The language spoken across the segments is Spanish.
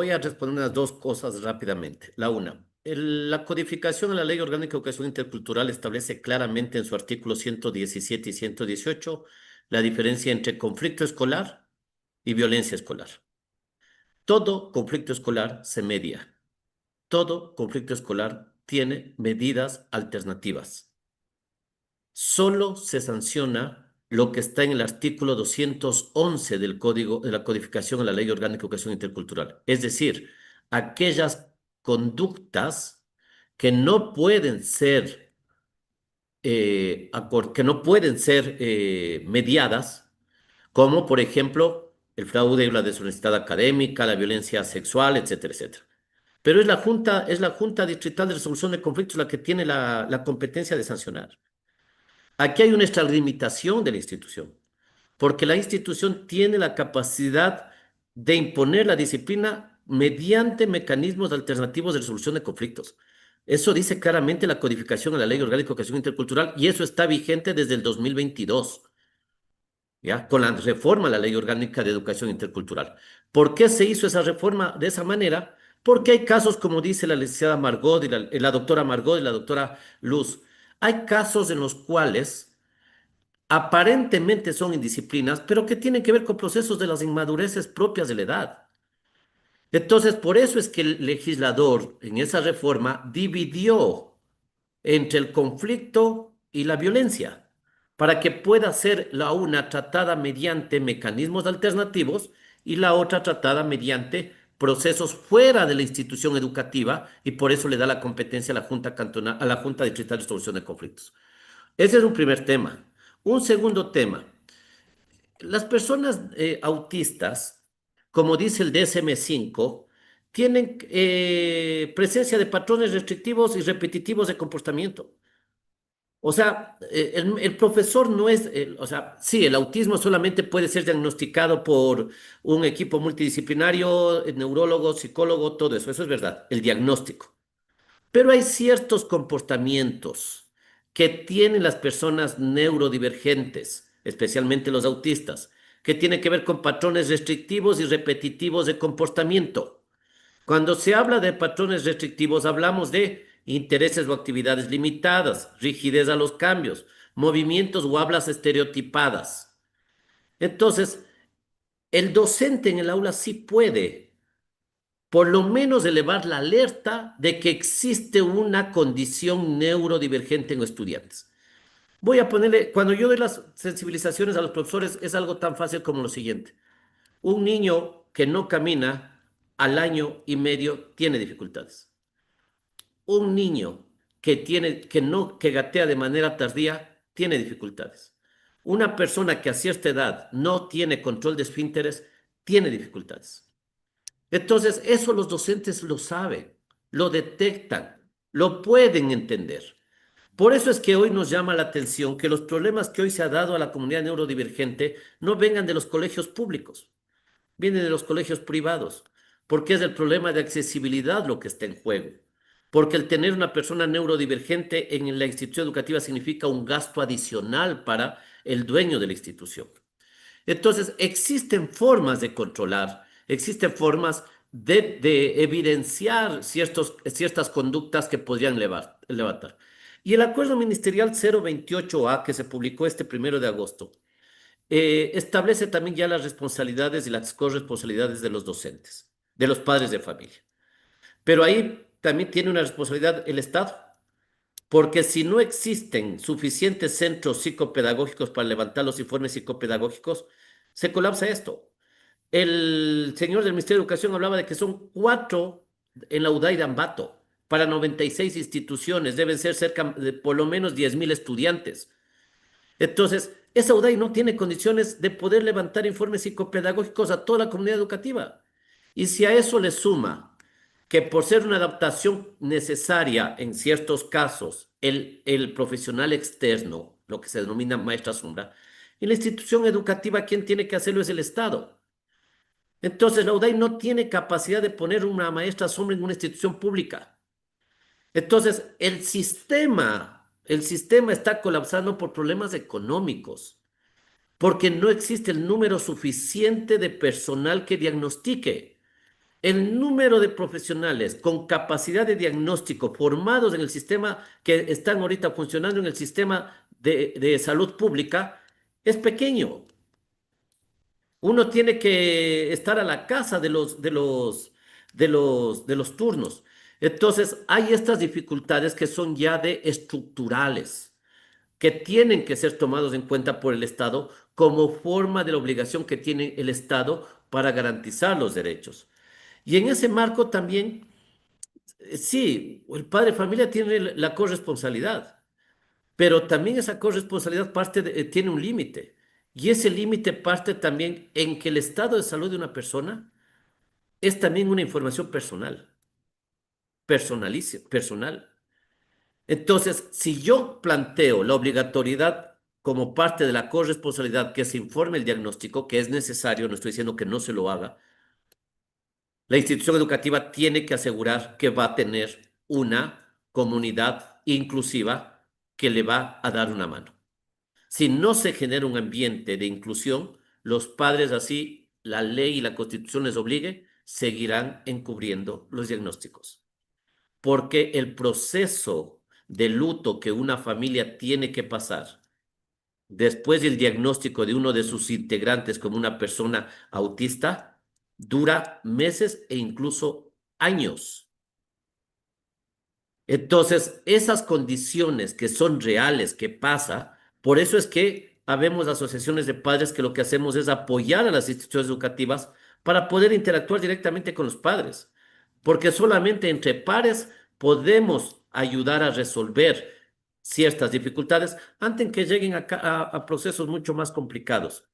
Voy a responder unas dos cosas rápidamente. La una, la codificación de la Ley Orgánica de Educación Intercultural establece claramente en su artículo 117 y 118 la diferencia entre conflicto escolar y violencia escolar. Todo conflicto escolar se media. Todo conflicto escolar tiene medidas alternativas. Solo se sanciona lo que está en el artículo 211 del Código de la Codificación de la Ley Orgánica de Educación Intercultural. Es decir, aquellas conductas que no pueden ser, mediadas, como por ejemplo el fraude, la deshonestidad académica, la violencia sexual, etcétera, etcétera. Pero es la Junta Distrital de Resolución de Conflictos la que tiene la competencia de sancionar. Aquí hay una extralimitación de la institución, porque la institución tiene la capacidad de imponer la disciplina mediante mecanismos alternativos de resolución de conflictos. Eso dice claramente la codificación de la Ley Orgánica de Educación Intercultural y eso está vigente desde el 2022, ¿ya? Con la reforma a la Ley Orgánica de Educación Intercultural. ¿Por qué se hizo esa reforma de esa manera? Porque hay casos, como dice la licenciada Margot y la doctora Margot y la doctora Luz, hay casos en los cuales aparentemente son indisciplinas, pero que tienen que ver con procesos de las inmadureces propias de la edad. Entonces, por eso es que el legislador en esa reforma dividió entre el conflicto y la violencia, para que pueda ser la una tratada mediante mecanismos alternativos y la otra tratada mediante procesos fuera de la institución educativa y por eso le da la competencia a la Junta Cantonal, a la Junta Distrital de Resolución de Conflictos. Ese es un primer tema. Un segundo tema. Las personas autistas, como dice el DSM-5, tienen presencia de patrones restrictivos y repetitivos de comportamiento. O sea, el profesor no es, o sea, sí, el autismo solamente puede ser diagnosticado por un equipo multidisciplinario, neurólogo, psicólogo, todo eso, eso es verdad, el diagnóstico. Pero hay ciertos comportamientos que tienen las personas neurodivergentes, especialmente los autistas, que tienen que ver con patrones restrictivos y repetitivos de comportamiento. Cuando se habla de patrones restrictivos, hablamos de intereses o actividades limitadas, rigidez a los cambios, movimientos o hablas estereotipadas. Entonces, el docente en el aula sí puede por lo menos elevar la alerta de que existe una condición neurodivergente en los estudiantes. Voy a ponerle, cuando yo doy las sensibilizaciones a los profesores, es algo tan fácil como lo siguiente. Un niño que no camina al año y medio tiene dificultades. Un niño que gatea de manera tardía tiene dificultades. Una persona que a cierta edad no tiene control de esfínteres tiene dificultades. Entonces, eso los docentes lo saben, lo detectan, lo pueden entender. Por eso es que hoy nos llama la atención que los problemas que hoy se ha dado a la comunidad neurodivergente no vengan de los colegios públicos, vienen de los colegios privados, porque es el problema de accesibilidad lo que está en juego. Porque el tener una persona neurodivergente en la institución educativa significa un gasto adicional para el dueño de la institución. Entonces, existen formas de controlar, existen formas de evidenciar ciertas conductas que podrían levantar. Y el acuerdo ministerial 028A, que se publicó este 1 de agosto, establece también ya las responsabilidades y las corresponsabilidades de los docentes, de los padres de familia. Pero ahí también tiene una responsabilidad el Estado, porque si no existen suficientes centros psicopedagógicos para levantar los informes psicopedagógicos, se colapsa esto. El señor del Ministerio de Educación hablaba de que son 4 en la UDAI de Ambato para 96 instituciones, deben ser cerca de por lo menos 10.000 estudiantes. Entonces, esa UDAI no tiene condiciones de poder levantar informes psicopedagógicos a toda la comunidad educativa. Y si a eso le suma que por ser una adaptación necesaria en ciertos casos, el profesional externo, lo que se denomina maestra sombra, en la institución educativa quien tiene que hacerlo es el Estado. Entonces, la UDAI no tiene capacidad de poner una maestra sombra en una institución pública. Entonces, el sistema está colapsando por problemas económicos, porque no existe el número suficiente de personal que diagnostique. El número de profesionales con capacidad de diagnóstico formados en el sistema que están ahorita funcionando en el sistema de salud pública es pequeño. Uno tiene que estar a la casa de los turnos. Entonces, hay estas dificultades que son ya de estructurales, que tienen que ser tomados en cuenta por el Estado como forma de la obligación que tiene el Estado para garantizar los derechos. Y en ese marco también, sí, el padre de familia tiene la corresponsabilidad, pero también esa corresponsabilidad tiene un límite. Y ese límite parte también en que el estado de salud de una persona es también una información personal, personal. Entonces, si yo planteo la obligatoriedad como parte de la corresponsabilidad que se informe el diagnóstico, que es necesario, no estoy diciendo que no se lo haga, la institución educativa tiene que asegurar que va a tener una comunidad inclusiva que le va a dar una mano. Si no se genera un ambiente de inclusión, los padres así, la ley y la constitución les obligue, seguirán encubriendo los diagnósticos. Porque el proceso de luto que una familia tiene que pasar después del diagnóstico de uno de sus integrantes como una persona autista dura meses e incluso años. Entonces, esas condiciones que son reales, que pasa, por eso es que habemos asociaciones de padres que lo que hacemos es apoyar a las instituciones educativas para poder interactuar directamente con los padres, porque solamente entre pares podemos ayudar a resolver ciertas dificultades antes que lleguen a procesos mucho más complicados.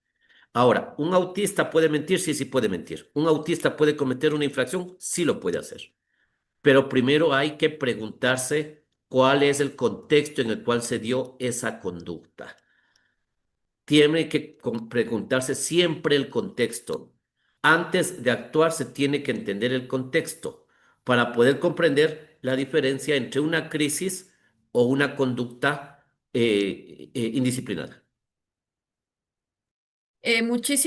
Ahora, ¿un autista puede mentir? Sí, sí puede mentir. ¿Un autista puede cometer una infracción? Sí lo puede hacer. Pero primero hay que preguntarse cuál es el contexto en el cual se dio esa conducta. Tiene que preguntarse siempre el contexto. Antes de actuar se tiene que entender el contexto para poder comprender la diferencia entre una crisis o una conducta indisciplinada. Muchísimas